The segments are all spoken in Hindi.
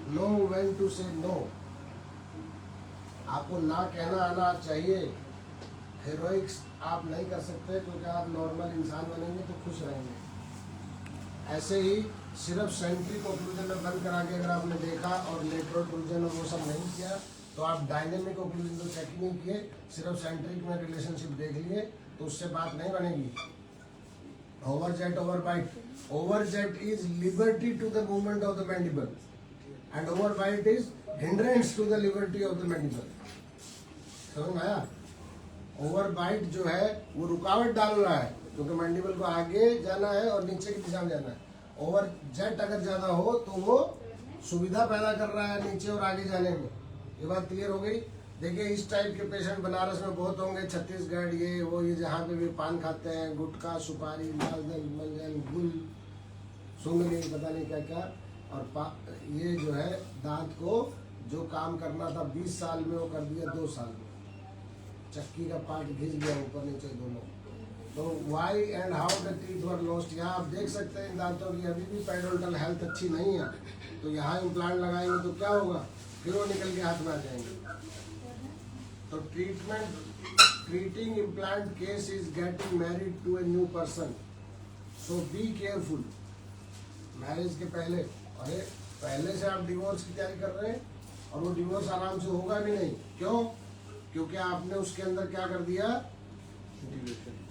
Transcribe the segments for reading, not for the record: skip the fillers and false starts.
नो व्हेन टू से नो। आपको ना कहना आना चाहिए। हेरोइक्स आप नहीं कर सकते क्योंकि आप नॉर्मल इंसान बनेंगे तो खुश रहेंगे। ऐसे ही सिर्फ सेंट्रिक ओक्लूजन में बंद करा के अगर आपने देखा और लेटरल ओक्लूजन और वो सब नहीं किया तो आप डायनेमिक ओक्लूजन तो चेक ही नहीं किए, सिर्फ सेंट्रिक में रिलेशनशिप देख लिए तो उससे बात नहीं बनेगी। Overjet overbite, overjet is liberty to the movement of the mandible and overbite is hindrance to the liberty of the mandible. समझ में आया? ओवरबाइट जो है वो रुकावट डाल रहा है क्योंकि मैंडिबल को आगे जाना है और नीचे की दिशा में जाना है। ओवरजेट अगर ज्यादा हो तो वो सुविधा पैदा कर रहा है नीचे और आगे जाने में। ये बात क्लियर हो गई? देखिए इस टाइप के पेशेंट बनारस में बहुत होंगे, छत्तीसगढ़ ये वो ये जहाँ पे भी पान खाते हैं, गुटखा सुपारी लालदल मंजन गुल सुंगली पता नहीं क्या क्या, और ये जो है दांत को जो काम करना था 20 साल में वो कर दिया 2 साल में। चक्की का पार्ट घिस गया ऊपर नीचे दोनों। तो why and how the teeth were lost, यहाँ आप देख सकते हैं इन दांतों की अभी भी पेरिडोंटल हेल्थ अच्छी नहीं है। तो यहाँ इम्प्लांट लगाएंगे तो क्या होगा, फिर वो निकल के हाथ में आ जाएंगे। तो treating implant case is getting married to a new person, so be careful. Marriage के पहले, अरे पहले से आप डिवोर्स की तैयारी कर रहे हैं और वो डिवोर्स आराम से होगा भी नहीं। क्यों? क्योंकि आपने उसके अंदर क्या कर दिया,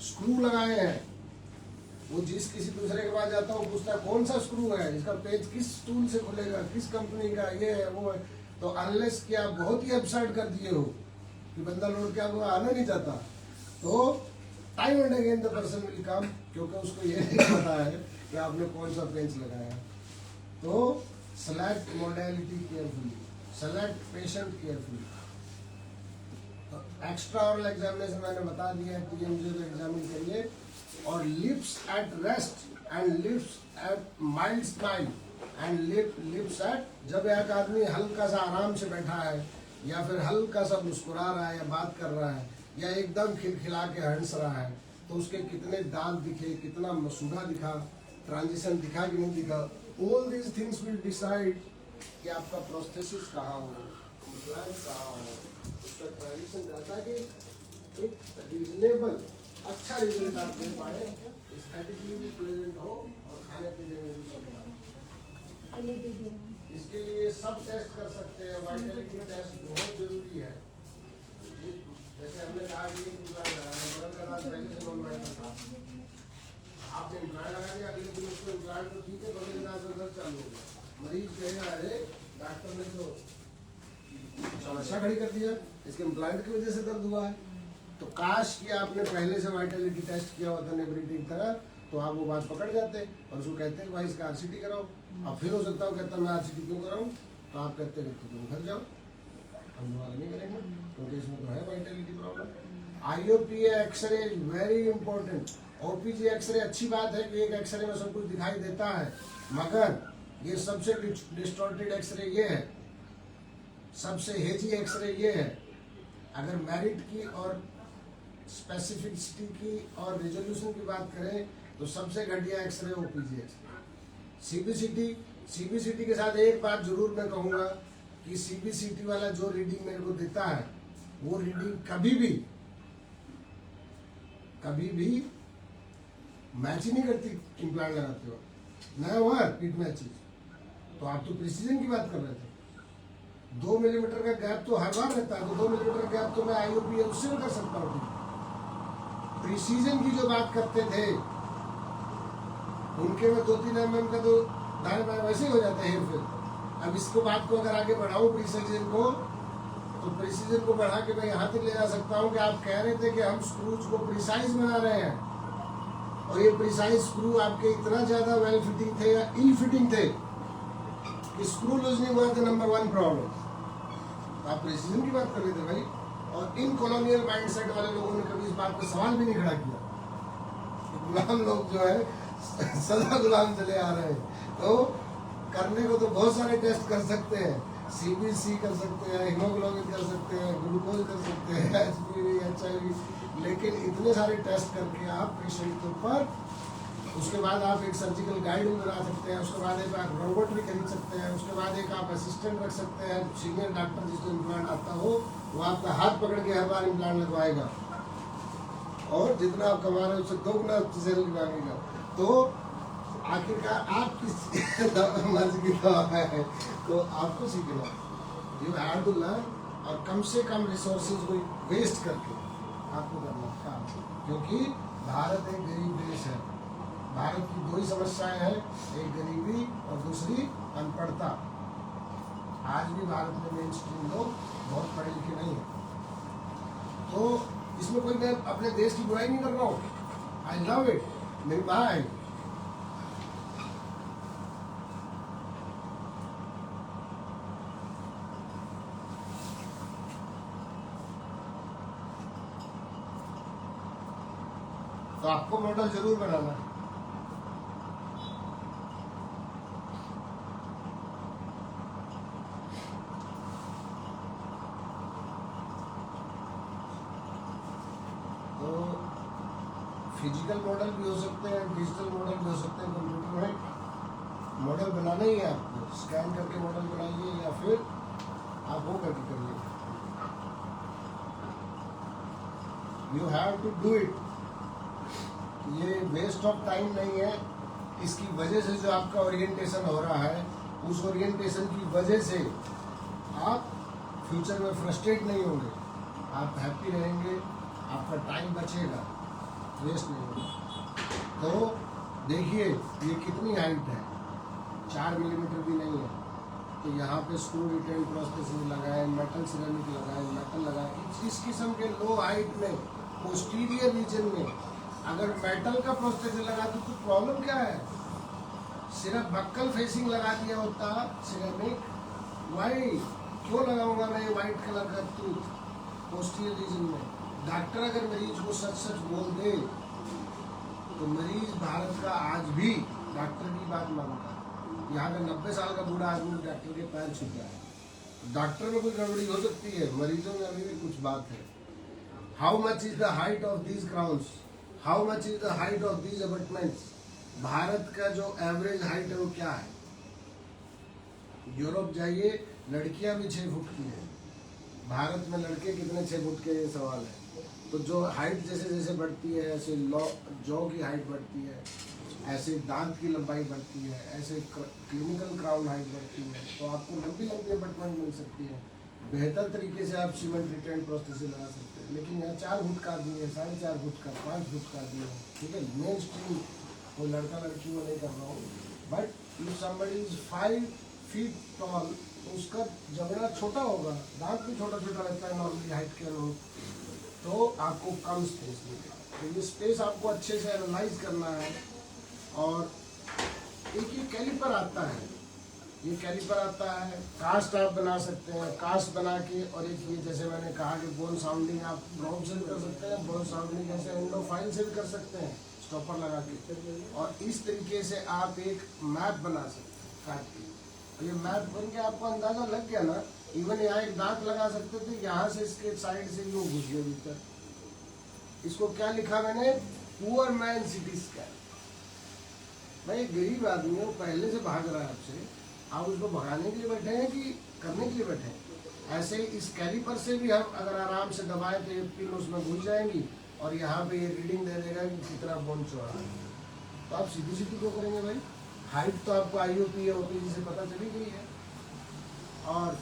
स्क्रू लगाए हैं। वो जिस किसी दूसरे के पास जाता है पूछता है कौन सा स्क्रू है, इसका पेज किस टूल से खुलेगा, किस कंपनी का, ये है वो है। तो अनलेस कि आप बहुत ही अपसाइड कर दिए हो कि बंदा लौट के आपको आना नहीं चाहता, तो time and again the person will come, क्योंकि उसको ये नहीं पता है कि आपने कौन सा पेंच लगाया। तो select modality carefully, select patient carefully. Extra oral examination मैंने बता दिया है, पीएमजे को एग्जामिन करिए। और lips at rest and lips at mild smile and lips at, जब एक आदमी हल्का सा आराम से बैठा है या फिर हल्का सा मुस्कुरा रहा है या बात कर रहा है या एकदम खिलखिला के हंस रहा है तो उसके कितने दांत दिखे, कितना मसूड़ा दिखा, ट्रांजिशन दिखा कि नहीं दिखा। All these things will decide कि आपका प्रोस्थेसिस कहाँ हो, इम्प्लांट कहाँ हो, उसका ट्रांजिशन रहता कि एक रीजनेबल अच्छा रिजल्ट आप दे पाए, एस्थेटिकली भी प्लेजेंट हो और खाने पीने में भी सब। इसके लिए सब टेस्ट कर सकते हैं। वाइटलिटी टेस्ट बहुत जरूरी है। जैसे हमने कहा कि आपने इम्प्लांट लगा दिया, अगले दिन उसको इम्प्लांट तो ठीक है, बगले दिन आपका दर्द चालू हो गया, मरीज कहेगा अरे डॉक्टर ने तो समस्या खड़ी कर दिया, इसके इम्प्लांट की वजह से दर्द हुआ है। तो काश कि आपने पहले से वाइटलिटी टेस्ट किया होता नेबरिटी की तरह, तो आप वो बात पकड़ जाते और उसको कहते हैं भाई इसका आरसीटी कराओ। अब फिर हो सकता है कहता मैं आरसीटी क्यों कराऊं, तो आप कहते हैं तो तुम घर जाओ, हम दोबारा नहीं करेंगे क्योंकि इसमें तो है vitality problem. IOP x-ray is very important. OPG x-ray अच्छी बात है कि एक एक्सरे में सब कुछ दिखाई देता है, मगर ये सबसे डिस्टॉर्टेड एक्सरे ये है, सबसे हेजी एक्सरे ये है। अगर मेरिट की और स्पेसिफिसिटी की और रिजोल्यूशन की बात करें तो सबसे घटिया एक्सरे ओपीजी एक्सरे। सीबीसीटी के साथ एक बात जरूर मैं कहूंगा कि सीबीसीटी वाला जो रीडिंग मेरे को देता है वो रीडिंग कभी भी मैच ही नहीं करती। इम्प्लांट लगाते हो नया हुआ पीट मैचेज, तो आप तो प्रिसीजन की बात कर रहे थे। 2 मिलीमीटर का गैप तो हर बार रहता है, तो 2 मिलीमीटर गैप तो मैं आईओपी उससे भी कर सकता हूँ। प्रिसीजन की जो बात करते थे उनके में 2-3 mm का तो दाएं बाएं वैसे ही हो जाता है हेरफेर। अब इसको बात को अगर आगे बढ़ाऊं प्रिसीजन को, तो प्रिसीजन को बढ़ा के मैं यहाँ तक ले जा सकता हूँ कि आप कह रहे थे कि हम स्क्रूज को प्रिसाइज बना रहे हैं और ये प्रिसाइज स्क्रू आपके इतना ज्यादा वेल फिटिंग थे या इल फिटिंग थे कि screw loosening was the number 1 problem. आप प्रिसीजन की बात कर रहे थे भाई, और इन कॉलोनियल माइंडसेट वाले लोगों ने कभी इस बात पर सवाल भी नहीं खड़ा किया। गुलाम लोग जो है सदा गुलाम चले आ रहे हैं। तो करने को तो बहुत सारे टेस्ट कर सकते हैं, सीबीसी कर सकते हैं, हीमोग्लोबिन कर सकते हैं, ग्लूकोज कर सकते हैं, एचपीवी, एचआईवी, लेकिन इतने सारे टेस्ट करके आप पेशेंट के ऊपर उसके बाद आप एक सर्जिकल गाइड भी बना सकते हैं, उसके बाद एक आप रोबोट भी खरीद सकते हैं, उसके बाद एक आप असिस्टेंट रख सकते हैं, सीनियर डॉक्टर जिसको इम्प्लांट आता हो वो आपका हाथ पकड़ के हर बार इम्प्लांट लगवाएगा और जितना आप कमा रहे हो उससे 2 गुना सैलरी मांगेगा। तो आखिरकार आप किस मर्ज की दवा है तो आपको सीखना, यू हैव टू लर्न, और कम से कम रिसोर्सेज को वेस्ट करके आपको करना काम, क्योंकि भारत एक गरीब देश है। भारत की 2 ही समस्याएं हैं, एक गरीबी और दूसरी अनपढ़ता। आज भी भारत में मेन स्ट्रीम लोग बहुत पढ़े लिखे नहीं है। तो इसमें कोई मैं अपने देश की बुराई नहीं कर रहा हूँ, आई लव इट, मेरी माँ है। तो आपको मॉडल जरूर बनाना है। तो फिजिकल मॉडल भी हो सकते हैं, डिजिटल मॉडल भी हो सकते हैं। कंप्यूटर में मॉडल बनाना ही है आपको, स्कैन करके मॉडल बनाइए या फिर आप वो करके करिए। You have to do it. ये वेस्ट ऑफ टाइम नहीं है, इसकी वजह से जो आपका ओरिएंटेशन हो रहा है, उस ओरिएंटेशन की वजह से आप फ्यूचर में फ्रस्ट्रेट नहीं होंगे, आप हैप्पी रहेंगे, आपका टाइम बचेगा, वेस्ट नहीं होगा। तो देखिए ये कितनी हाइट है, 4 मिलीमीटर भी नहीं है। तो यहाँ पे स्क्रू रिटेन प्रोस्थेसिस लगाए, मेटल सिरेमिक लगाए, मेटल लगाए। इस किस्म के लो हाइट में पोस्टीरियर रीजन में अगर मेटल का प्रोस्थेसिस लगा दो तो प्रॉब्लम क्या है? सिर्फ बक्कल फेसिंग लगा दिया होता सिरेमिक, वाइट क्यों लगाऊंगा मैं वाइट कलर का टूथ पोस्टीरियर रीजन में? डॉक्टर अगर मरीज को सच सच बोल दे तो मरीज भारत का आज भी डॉक्टर की बात मानता है। यहाँ का 90 साल का बूढ़ा आदमी डॉक्टर के पैर छूता है। डॉक्टर में कोई गड़बड़ी हो सकती है, मरीजों में अभी भी कुछ बात है। How much is the height of these crowns, how much is the height of these abutments? Bharat का जो एवरेज हाइट है वो क्या है? यूरोप जाइए, लड़कियां भी 6 फुट की है, भारत में लड़के कितने 6 फुट के, ये सवाल है। तो जो हाइट जैसे जैसे बढ़ती है ऐसे जॉ की हाइट बढ़ती है, ऐसे दांत की लंबाई बढ़ती है, ऐसे क्लिनिकल क्राउन हाइट बढ़ती है। तो आपको लंबी लंबी अबटमेंट मिल सकती है, बेहतर तरीके से आप सीमेंट रिटेन प्रोस्थेसिस लगा सकते हैं। लेकिन यहाँ 4 फुट का आदमी है, 4.5 फुट का, 5 फुट का आदमी है, ठीक है। मेन स्ट्रीम वो लड़का लड़की वो नहीं कर रहा हूँ, but if somebody is 5 feet tall तो उसका जबड़ा छोटा होगा, दांत भी छोटा छोटा रहता है नॉर्मली हाइट के अनुरूप, तो आपको कम स्पेस मिलेगा। तो ये स्पेस आपको अच्छे से एनालाइज करना है। और एक ये कैलिपर आता है, ये कैलिपर आता है, कास्ट आप बना सकते हैं, कास्ट बना के। और एक ये जैसे मैंने कहा कि बोन साउंडिंग आप ग्राउंड से भी कर सकते हैं, बोन साउंडिंग जैसे एंडोफाइल से भी कर सकते हैं, स्टॉपर लगा के। और इस तरीके से आप एक मैप बना सकते हैं काट के। ये मैप बन के आपको अंदाजा लग गया ना, इवन यहाँ एक दांत लगा सकते थे, यहाँ से इसके साइड से यूं घुस गया भीतर। इसको क्या लिखा मैंने? Poor man CT scan. भाई गरीब आदमी है, पहले से भाग रहा है आपसे, आप उसको भगाने के लिए बैठे हैं कि करने के लिए बैठे हैं? ऐसे इस कैलिपर से भी हम अगर आराम से दबाएं तो ये पिन उसमें घुस जाएंगी और यहाँ पे ये रीडिंग दे देगा कि कितना बोन चौड़ा है। तो आप सीधी सीधी क्यों करेंगे भाई? हाइट तो आपको IOP या OPG से पता चली गई है। और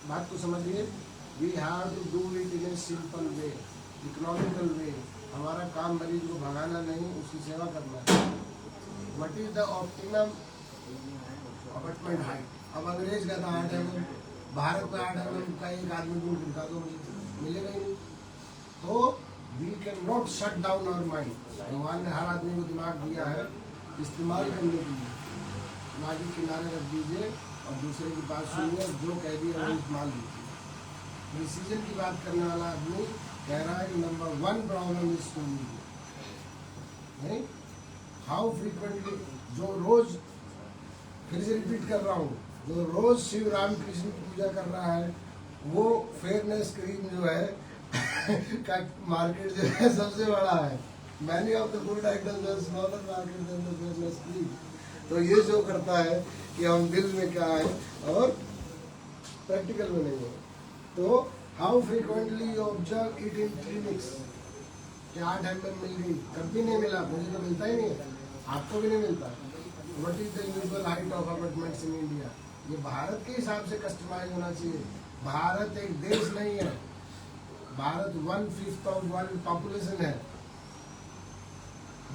बात को समझिए, we have to do it in a simple way, economical way. हमारा काम मरीज को भगाना नहीं, उसकी सेवा करना है। What is the optimum abutment height? अब अंग्रेज का था 8 mm, भारत में 8 mm का एक आदमी दूर दिखा दो मुझे, मिलेगा ही नहीं। तो we can not shut down our mind. भगवान ने हर आदमी को दिमाग दिया है इस्तेमाल करने के लिए। दिमाग के किनारे रख दीजिए और दूसरे की बात सुनिए, जो कह दिया वो इस्तेमाल कीजिए। डिसीजन की बात करने वाला आदमी कह रहा है कि नंबर 1 प्रॉब्लम इज टू नहीं, हाउ फ्रीक्वेंटली, जो रोज, फिर से रिपीट कर रहा हूँ, जो रोज शिव राम कृष्ण की पूजा कर रहा है वो फेयरनेस क्रीम जो है का मार्केट जो है सबसे बड़ा है। Many of the food items are smaller market than the business street. तो ये शो करता है कि हम दिल में क्या है और प्रैक्टिकल में नहीं है। तो how frequently you observe it in clinics, क्या 8 mm मिल गई, कभी नहीं मिला, मुझे तो मिलता ही नहीं है, आपको भी नहीं मिलता। What is the usual height of apartments in India? ये भारत के हिसाब से कस्टमाइज होना चाहिए। भारत एक देश नहीं है, भारत 1/5 ऑफ वर्ल्ड पॉपुलेशन है।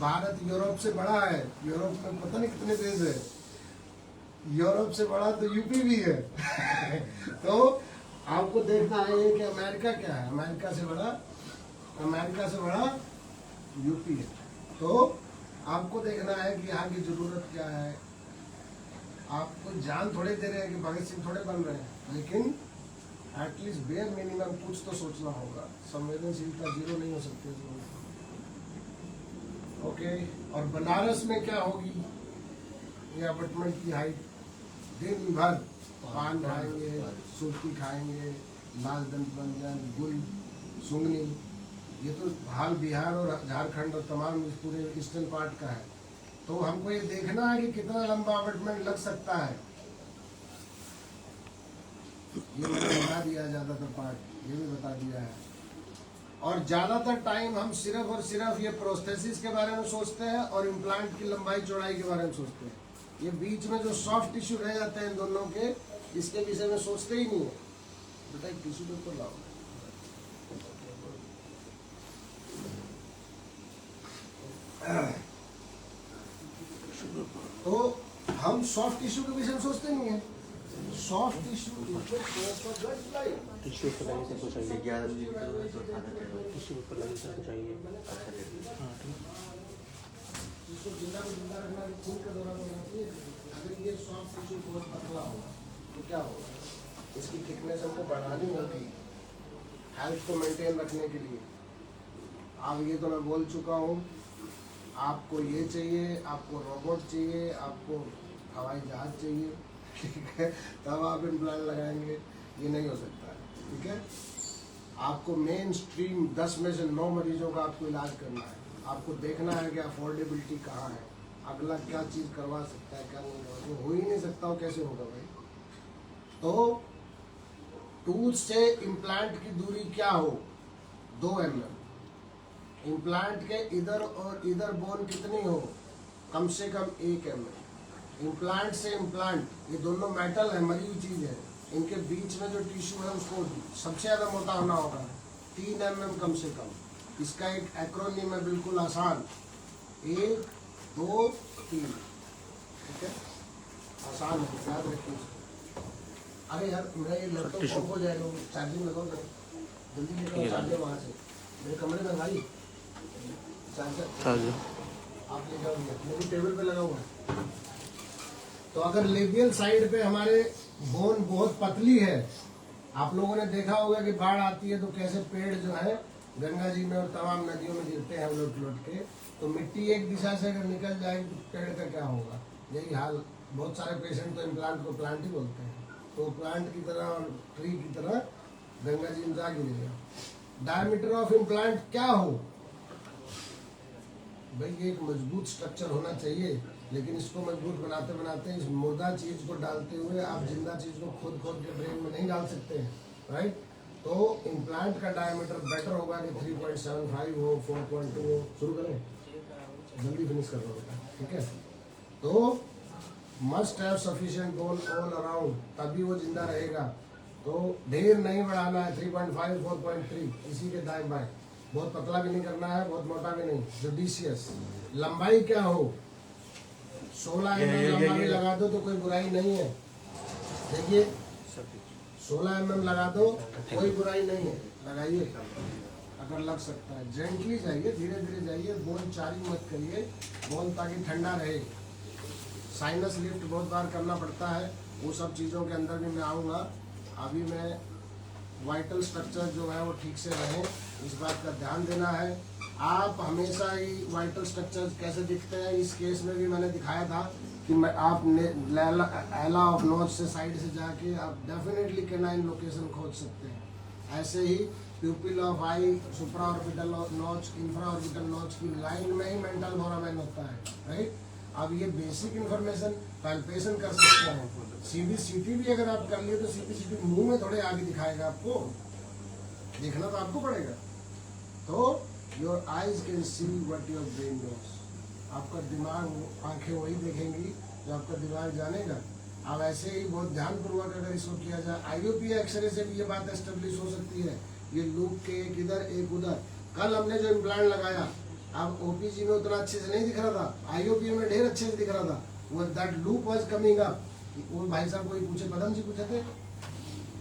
भारत यूरोप से बड़ा है, यूरोप में पता नहीं कितने देश है, यूरोप से बड़ा तो यूपी भी है। तो आपको देखना है कि अमेरिका क्या है, अमेरिका से बड़ा यूपी है। तो आपको देखना है कि यहाँ की जरूरत क्या है। आपको जान थोड़े दे रहे हैं कि भगत सिंह थोड़े बन रहे हैं, लेकिन एटलीस्ट बेयर मिनिमम कुछ तो सोचना होगा। संवेदनशीलता जीरो नहीं हो सकती इसमें। ओके, और बनारस में क्या होगी? ये अपार्टमेंट की हाइट, दिन भर पान खाएंगे, सुर्ती खाएंगे, लाल दंत मंजन, गुल, सुंगनी, ये तो हाल बिहार और झारखंड और तमाम इस पूरे ईस्टर्न पार्ट का है। तो हमको ये देखना है कि कितना लंबा अपार्टमेंट लग सकता है। ये मैंने बता दिया, ज्यादातर पार्ट ये भी बता दिया है। और ज्यादातर टाइम हम सिर्फ और सिर्फ ये प्रोस्थेसिस के बारे में सोचते हैं और इम्प्लांट की लंबाई चौड़ाई के बारे में सोचते हैं। ये बीच में जो सॉफ्ट टिश्यू रह जाते हैं दोनों के, इसके विषय में सोचते ही नहीं है। बेटा एक टिश्यू पेपर लाओ। तो हम सॉफ्ट टिश्यू के विषय में सोचते नहीं है। सॉफ्ट टिश्यू टिश्यू पर लगे सबको चाहिए, 11 बजे टिश्यू पर लगे सबको चाहिए। इसको जिंदा को जिंदा रखना, खून का दौरा होना चाहिए। अगर ये सॉफ्ट टिश्यू बहुत पतला होगा तो क्या होगा? इसकी थिकनेस हमको बढ़ानी होगी हेल्थ को मेंटेन रखने के लिए। अब ये तो मैं बोल चुका हूँ, आपको ये चाहिए, आपको रोबोट चाहिए, आपको हवाई जहाज चाहिए, ठीक है, तब आप इम्प्लांट लगाएंगे। ये नहीं हो सकता है, ठीक है। आपको मेन स्ट्रीम 10 में से 9 मरीजों का आपको इलाज करना है। आपको देखना है कि अफोर्डेबिलिटी कहाँ है, अगला क्या चीज़ करवा सकता है, क्या नहीं करवा, हो ही नहीं सकता, वो कैसे होगा भाई? तो टूथ से इम्प्लांट की दूरी क्या हो? 2 mm। इम्प्लांट के इधर और इधर बोन कितनी हो? कम से कम 1 mm। इम्प्लांट से इम्प्लांट, ये दोनों मेटल है, मरी हुई चीज़ है, इनके बीच में जो टिश्यू है उसको सबसे ज़्यादा मोटा होना होगा, 3 mm कम से कम। इसका एक एक्रोनिम है बिल्कुल आसान, 1 2 3, ठीक है, आसान है, याद रखिए। अरे यार मेरा ये लैपटॉप ऑफ हो जाएगा, चार्जिंग लगाओ जल्दी लेकर चार्जर वहाँ से, मेरे कमरे में भाई चार्जर आप ले जाओ, मेरी टेबल पे लगा हुआ है। तो अगर लेबियल साइड पे हमारे बोन बहुत पतली है, आप लोगों ने देखा होगा कि बाढ़ आती है तो कैसे पेड़ जो है गंगा जी में और तमाम नदियों में गिरते हैं लौट लौट के। तो मिट्टी एक दिशा से अगर निकल जाएगी तो पेड़ का क्या होगा? यही हाल, बहुत सारे पेशेंट तो इम्प्लांट को प्लांट ही बोलते हैं। तो प्लांट की तरह और ट्री की तरह गंगा जी में जा गिरेगा। डायमीटर ऑफ इम्प्लांट क्या हो भाई? ये एक मजबूत स्ट्रक्चर होना चाहिए, लेकिन इसको मजबूत बनाते बनाते इस मुर्दा चीज को डालते हुए आप जिंदा चीज को खोद खोद के ब्रेन में नहीं डाल सकते हैं, राइट? तो इम्प्लांट का डायमीटर बेटर होगा कि 3.75 हो, 4.2 हो। शुरू करें, जल्दी फिनिश कर दो बेटा, ठीक है। तो must have sufficient bone all around, तभी वो जिंदा रहेगा। तो ढेर नहीं बढ़ाना है, 3.5 4.3 इसी के दाएं बाएं, बहुत पतला भी नहीं करना है, बहुत मोटा भी नहीं, जुडिशियस। लंबाई क्या हो? 16 mm लंबा भी लगा दो तो कोई बुराई नहीं है। देखिए 16 mm लगा दो, कोई बुराई नहीं है, लगाइए अगर लग सकता है। जेंटली जाइए, धीरे धीरे जाइए, बोन चारिंग मत करिए, बोन ताकि ठंडा रहे। साइनस लिफ्ट बहुत बार करना पड़ता है, वो सब चीज़ों के अंदर भी मैं आऊँगा। अभी मैं वाइटल स्ट्रक्चर जो है वो ठीक से रहें, इस बात का ध्यान देना है। आप हमेशा ही वाइटल स्ट्रक्चर्स कैसे दिखते हैं, इस केस में भी मैंने दिखाया था कि मैं आपने एला ऑफ नोज से साइड से जाके आप डेफिनेटली कैनाइन लोकेशन खोज सकते हैं। ऐसे ही pupil of eye, supraorbital notch, infraorbital notch की लाइन में ही मेंटल फोरामेन होता है, राइट। अब ये बेसिक इंफॉर्मेशन पैल्पेशन कर सकते हैं। सीबीसीटी भी अगर आप कर लिए तो सीबीसीटी मुंह में थोड़े आगे दिखाएगा, आपको देखना तो आपको पड़ेगा। तो your eyes can see what your brain knows, आपका दिमाग, आंखें वही देखेंगी जो आपका दिमाग जानेगा। अब ऐसे ही बहुत ध्यानपूर्वक अगर इसको किया जाए, आईओपी एक्सरे से भी ये बात एस्टेब्लिश हो सकती है। ये लूप के एक इधर एक उधर। कल हमने जो इम्प्लांट लगाया, अब ओपीजी में उतना अच्छे से नहीं दिख रहा था, आईओपी में ढेर अच्छे से दिख रहा था। वो that loop was coming up. वो भाई साहब कोई पूछे, पदम जी पूछे थे,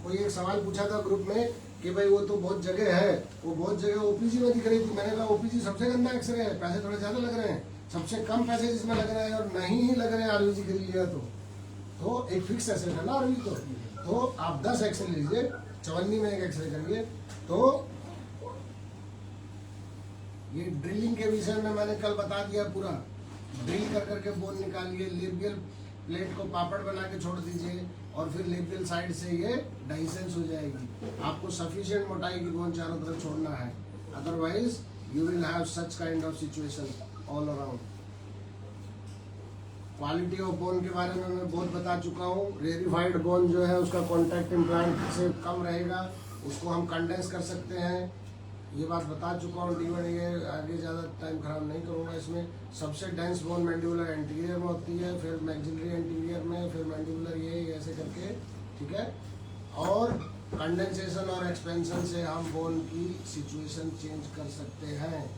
कोई एक सवाल पूछा था ग्रुप में कि भाई वो तो बहुत जगह है, वो बहुत जगह ओपीजी में दिख रही थी। मैंने कहा ओपीजी सबसे गंदा एक्सरे है, पैसे थोड़े ज्यादा लग रहे हैं, सबसे कम पैसे जिसमें लग रहे हैं और नहीं ही लग रहे हैं आरवीजी खरीद लिया तो एक फिक्स एसेट है ना आरवीजी। तो आप 10 एक्सरे लीजिए, चवन्नी में एक एक्सरे करिए। तो ये ड्रिलिंग के विषय में मैंने कल बता दिया पूरा। ड्रिल कर करके बोन निकालिए, लेबियल प्लेट को पापड़ बना के छोड़ दीजिए और फिर लेबियल साइड से ये डाइसेंस हो जाएगी। आपको सफिशिएंट मोटाई की बोन चारों तरफ छोड़ना है, otherwise you will have such kind of situation all around. Quality of bone के बारे में मैं बहुत बता चुका हूँ। रेरिफाइड बोन जो है उसका कॉन्टैक्ट इम्प्लांट से कम रहेगा, उसको हम कंडेंस कर सकते हैं, ये बात बता चुका हूँ। डीवन ये आगे ज़्यादा टाइम खराब नहीं करूँगा इसमें। सबसे डेंस बोन मैंडिबुलर एंटीरियर में होती है, फिर मैक्सिलरी एंटीरियर में, फिर मैंडिबुलर ये ऐसे करके, ठीक है। और कंडेंसेशन और एक्सपेंशन से हम बोन की सिचुएशन चेंज कर सकते हैं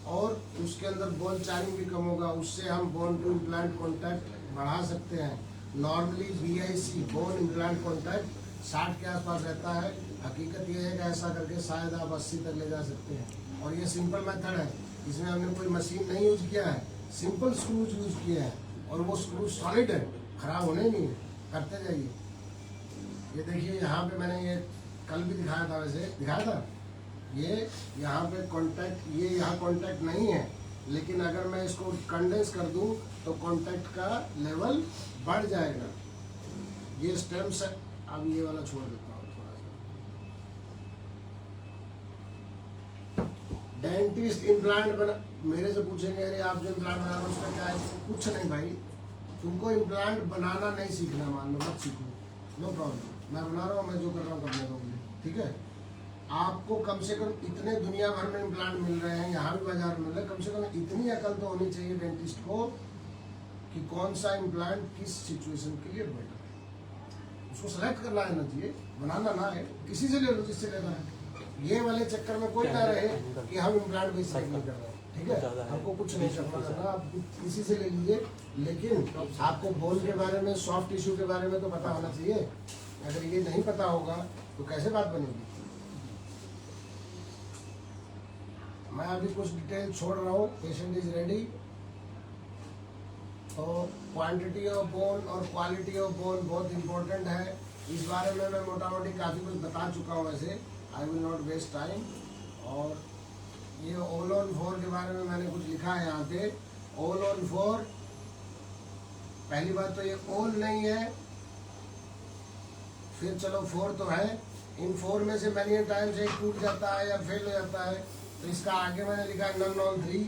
और उसके अंदर बोन चारिंग भी कम होगा, उससे हम बोन टू इम्प्लांट कॉन्टैक्ट बढ़ा सकते हैं। Normally BIC bone implant contact 60 के आसपास रहता है। हकीकत ये है कि ऐसा करके शायद आप 80 तक ले जा सकते हैं। और ये सिंपल मेथड है, इसमें हमने कोई मशीन नहीं यूज किया है, सिंपल स्क्रूज यूज किए हैं और वो स्क्रू सॉलिड है, खराब होने नहीं है। करते जाइए। ये देखिए यहाँ पे मैंने ये कल भी दिखाया था, वैसे दिखाया था। ये यहाँ पे कॉन्टैक्ट, ये यहाँ कॉन्टैक्ट नहीं है, लेकिन अगर मैं इसको कंडेंस कर दूं तो कॉन्टैक्ट का लेवल बढ़ जाएगा। ये स्टेम्स है। अब ये वाला छोड़ देता हूँ थोड़ा सा। डेंटिस्ट इम्प्लांट बना, मेरे से पूछेंगे अरे आप जो इम्प्लांट बना रहे हो उसका क्या है? कुछ नहीं भाई, तुमको इम्प्लांट बनाना नहीं सीखना, मान लो मत सीखो, नो प्रॉब्लम। मैं बना रहा हूँ, मैं जो कर रहा हूँ करने दो मुझे, ठीक है। आपको कम से कम इतने दुनिया भर में इम्प्लांट मिल रहे हैं, यहाँ भी बाजार में मिल रहे हैं, कम से कम इतनी अकल तो होनी चाहिए डेंटिस्ट को कि कौन सा इम्प्लांट किस सिचुएशन के लिए बेटर है। उसको सेलेक्ट करना है ना चाहिए, बनाना ना है, किसी से ले लो जिससे लेना है। ये वाले चक्कर में कोई ना रहे कि हम इम्प्लांट भी सेलेक्ट नहीं कर रहे हैं, ठीक है। हमको कुछ नहीं करना, आप किसी से ले लीजिए, लेकिन आपको बोन के बारे में, सॉफ्ट टिश्यू के बारे में तो पता होना चाहिए। अगर ये नहीं पता होगा तो कैसे बात बनेगी। मैं अभी कुछ डिटेल छोड़ रहा हूँ, पेशेंट इज रेडी। तो क्वांटिटी ऑफ बोन और क्वालिटी ऑफ बोन बहुत इंपॉर्टेंट है। इस बारे में मैं मोटा मोटी काफ़ी कुछ बता चुका हूँ, वैसे I will not waste time. और ये ऑल ऑन 4 के बारे में मैंने कुछ लिखा है यहाँ पे। ऑल ऑन 4, पहली बात तो ये ऑल नहीं है, फिर चलो 4 तो है। इन 4 में से मैनी टाइम्स एक टूट जाता है या फेल हो जाता है, तो इसका आगे मैंने लिखा है नन ऑन 3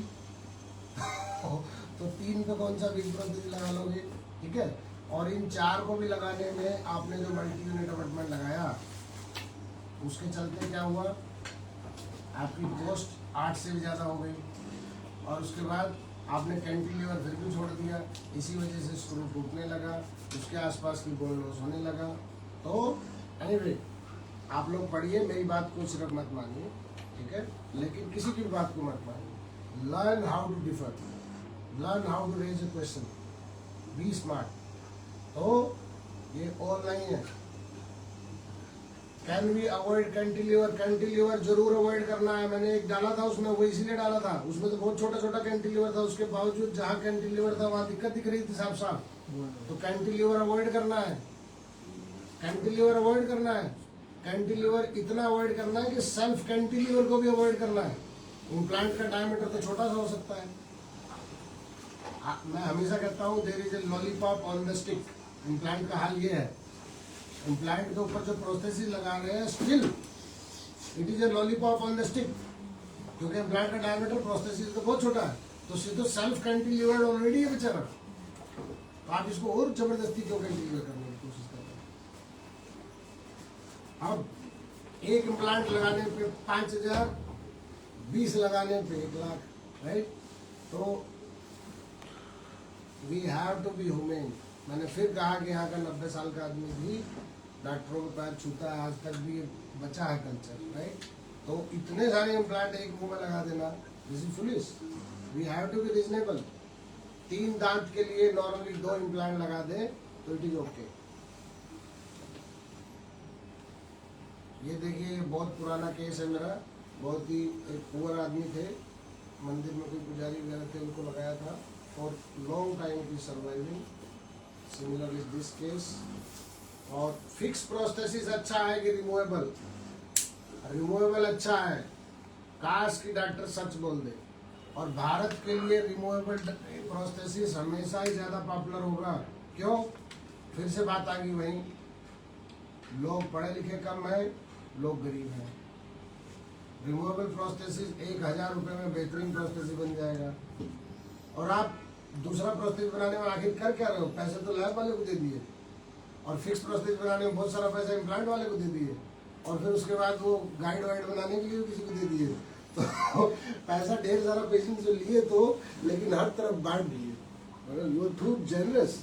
तो 3 पे कौन सा बिग प्रोसेस लगा लोगे, ठीक है। और इन 4 को भी लगाने में आपने जो मल्टी यूनिट अबटमेंट लगाया, उसके चलते क्या हुआ, आपकी कॉस्ट 8 से भी ज़्यादा हो गई। और उसके बाद आपने कैंटिलीवर फिर भी छोड़ दिया, इसी वजह से स्क्रू टूटने लगा, उसके आसपास की बोन लॉस होने लगा। तो एनीवे, आप लोग पढ़िए, मेरी बात को सिर्फ मत मानिए, ठीक है, लेकिन किसी की बात को मत मानिए। Learn how to differ, learn how to raise a question, be smart. तो ये और नहीं है। Can we avoid cantilever? Cantilever जरूर अवॉइड करना है। मैंने एक डाला था उसमें, वो इसीलिए डाला था, उसमें तो बहुत छोटा छोटा कैंटिलीवर था, उसके बावजूद जहाँ कैंटिलीवर था वहाँ दिक्कत दिख रही थी साफ साफ। तो कैंटिलीवर अवॉइड करना है, कैंटिलीवर अवॉइड करना है। कैंटिलीवर इतना अवॉइड करना है कि सेल्फ कैंटिलीवर को भी अवॉइड करना है। इम्प्लांट का डायमीटर तो छोटा सा हो सकता है। मैं हमेशा कहता हूँ there is a lollipop on the stick. Implant का हाल ये है, इम्प्लांट के ऊपर जो प्रोस्थेसिस लगा रहे हैं still it is a lollipop on the stick, क्योंकि इम्प्लांट का डायमीटर प्रोस्थेसिस तो बहुत छोटा है, तो तो सेल्फ कैंटिलीवर्ड ऑलरेडी है बेचारा, तो आप इसको और जबरदस्ती क्यों कैंटिलीवर करने की कोशिश कर रहे हैं। अब एक इम्प्लांट लगाने पे 5,000, 20 लगाने पे 1,00,000, राइट। तो we have to be humane. मैंने फिर कहा कि यहाँ का 90 साल का आदमी भी डॉक्टरों के पैर छूता है, आज तक भी बचा है कल्चर, राइट। तो इतने सारे इम्प्लांट एक मुंह में लगा देना, this is foolish. We have to be reasonable. 3 दांत के लिए नॉर्मली 2 इम्प्लांट लगा दे तो इट इज ओके। ये देखिए, ये बहुत पुराना केस है मेरा। बहुत ही एक पुअर आदमी थे, मंदिर में कोई पुजारी वगैरह थे, उनको लगाया था फॉर लॉन्ग टाइम की surviving. Similar is this case. और फिक्स प्रोस्थेसिस अच्छा है कि रिमूवेबल? रिमूवेबल अच्छा है, काश की डॉक्टर सच बोल दे। और भारत के लिए रिमूवेबल प्रोस्थेसिस हमेशा ही ज्यादा पॉपुलर होगा। क्यों? फिर से बात आ गई वहीं, लोग पढ़े लिखे कम है, लोग गरीब हैं। रिमूवेबल प्रोस्थेसिस 1,000 रुपये में बेहतरीन प्रोस्थेसिस बन जाएगा। और आप दूसरा प्रोस्थेसिस बनाने में आखिर कर क्या रहे हो? पैसे तो लैब वाले को दे दिए, और फिक्स प्रोस्थेसिस बनाने में बहुत सारा पैसा इम्प्लांट वाले को दे दिए, और फिर उसके बाद वो गाइड वाइड बनाने के लिए भी किसी को दे दिए। तो पैसा ढेर सारा पेशेंट से लिए तो, लेकिन हर तरफ बांट दिए। मतलब यू आर टू जेनरस।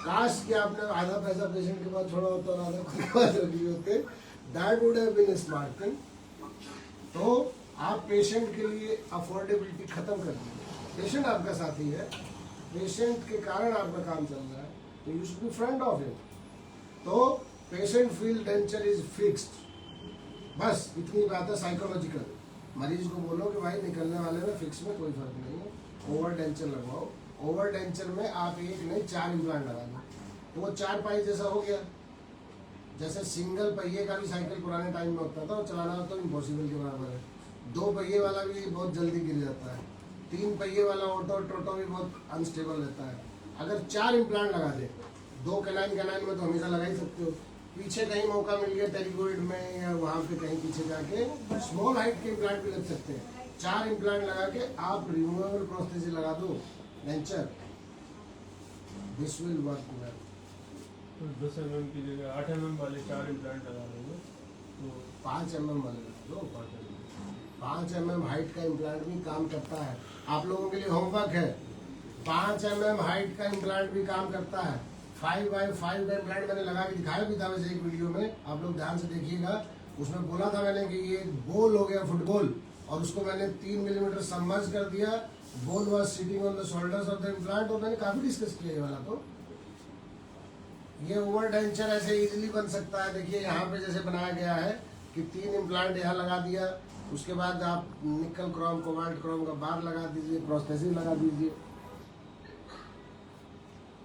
काश कि आपने आधा पैसा पेशेंट के पास छोड़ा होता और आधा खुद के पास रख लिए होते, that would have been a smart thing. तो आप पेशेंट के लिए अफोर्डेबिलिटी खत्म कर दीजिए। पेशेंट आपका साथी है, पेशेंट के कारण आपका काम चल रहा है, तो you should be friend of him. तो patient feel denture is fixed, बस इतनी बात है। साइकोलॉजिकल मरीज को बोलो कि भाई निकलने वाले में फिक्स में कोई फर्क नहीं है, ओवर डेंचर लगवाओ। ओवर डेंचर में आप एक नहीं 4 इम्प्लांट लगा दो, तो वो 4 पाई जैसा हो गया। जैसे सिंगल पहिए का भी साइकिल पुराने टाइम में होता था, और चलाना तो इम्पॉसिबल के बराबर है। 2 पहिए वाला भी बहुत जल्दी गिर जाता है, 3 पहिए वाला ऑटो टोटो भी बहुत अनस्टेबल रहता है। अगर 4 इम्प्लांट लगा दे, 2 कैनाइन में तो हमेशा लगा ही सकते हो, पीछे कहीं मौका मिल गया टेरिगोइड में या वहाँ पे कहीं पीछे जाके स्मॉल हाइट के इम्प्लांट भी लग सकते हैं। 4 इम्प्लांट लगा के आप रिमूवेबल प्रोस्थेसिस लगा दो, denture, this will work well. तो 10 mm की जगह 8 mm वाले 4 इम्प्लांट लगा देंगे तो 5 mm वाले लगा दो। 5 mm हाइट का इम्प्लांट भी काम करता है। आप लोगों के लिए होमवर्क है, 5 mm हाइट का इम्प्लांट भी काम करता है। 5x5 का इम्प्लांट मैंने लगा के दिखाया भी था वैसे एक वीडियो में, आप लोग ध्यान से देखिएगा। उसमें बोला था मैंने कि ये बॉल हो गया फुटबॉल, और उसको मैंने 3 मिलीमीटर सबमर्ज कर दिया। Ball was sitting on the shoulders of the implant, और मैंने काफी डिस्कस किया ये वाला। तो ये ओवर डेंचर ऐसे इजीली बन सकता है। देखिए यहाँ पे जैसे बनाया गया है कि 3 इम्प्लांट यहाँ लगा दिया, उसके बाद आप निकल क्रोम कोबाल्ट क्रोम का बार लगा दीजिए, प्रोस्थेसिस लगा दीजिए।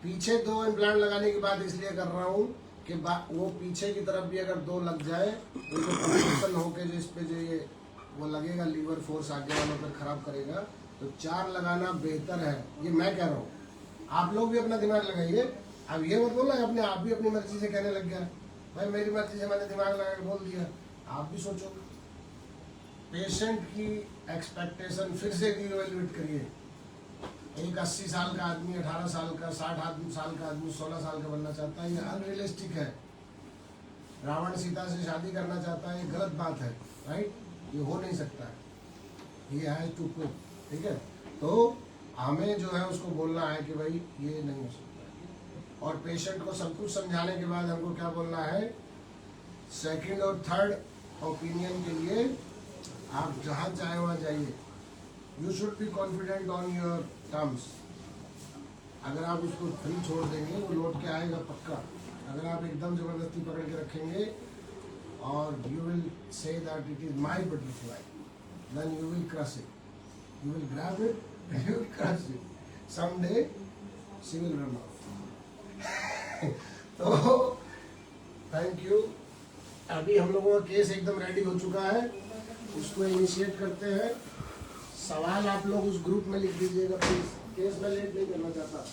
पीछे 2 इम्प्लांट लगाने की बात इसलिए कर रहा हूँ कि वो पीछे की तरफ भी अगर 2 लग जाए, उनको प्रोटेक्शन होके जो इस पे जो ये वो लगेगा, लीवर फोर्स आगे वालों पर खराब करेगा, तो 4 लगाना बेहतर है। ये मैं कह रहा हूँ, आप लोग भी अपना दिमाग लगाइए। अब ये मत बोला अपने आप भी अपनी मर्जी से कहने लग गया, भाई मेरी मर्जी से मैंने दिमाग लगा के बोल दिया। आप भी सोचो, पेशेंट की एक्सपेक्टेशन फिर से रिएवैल्यूएट करिए। एक 80 साल का आदमी 18 साल का, 60 साल का आदमी 16 साल का बनना चाहता है, ये अनरियलिस्टिक है। रावण सीता से शादी करना चाहता है, ये गलत बात है, राइट। ये हो नहीं सकता है, ये है टू क्विक, ठीक है। तो हमें जो है उसको बोलना है कि भाई ये नहीं हो सकता। और पेशेंट को सब कुछ समझाने के बाद हमको क्या बोलना है, 2nd और 3rd ओपिनियन के लिए आप जहाँ चाहे वहाँ जाइए। You should be confident on your terms. अगर आप उसको फ्री छोड़ देंगे, वो लौट के आएगा पक्का। अगर आप एकदम जबरदस्ती पकड़ के रखेंगे और you will say that it is my butterfly, then you will crush it, you will grab it, you will crush it, someday she will run off. तो थैंक यू। अभी हम लोगों का केस एकदम रेडी हो चुका है, उसको इनिशिएट करते हैं। सवाल आप लोग उस ग्रुप में लिख दीजिएगा प्लीज, केस में लेट नहीं करना चाहता।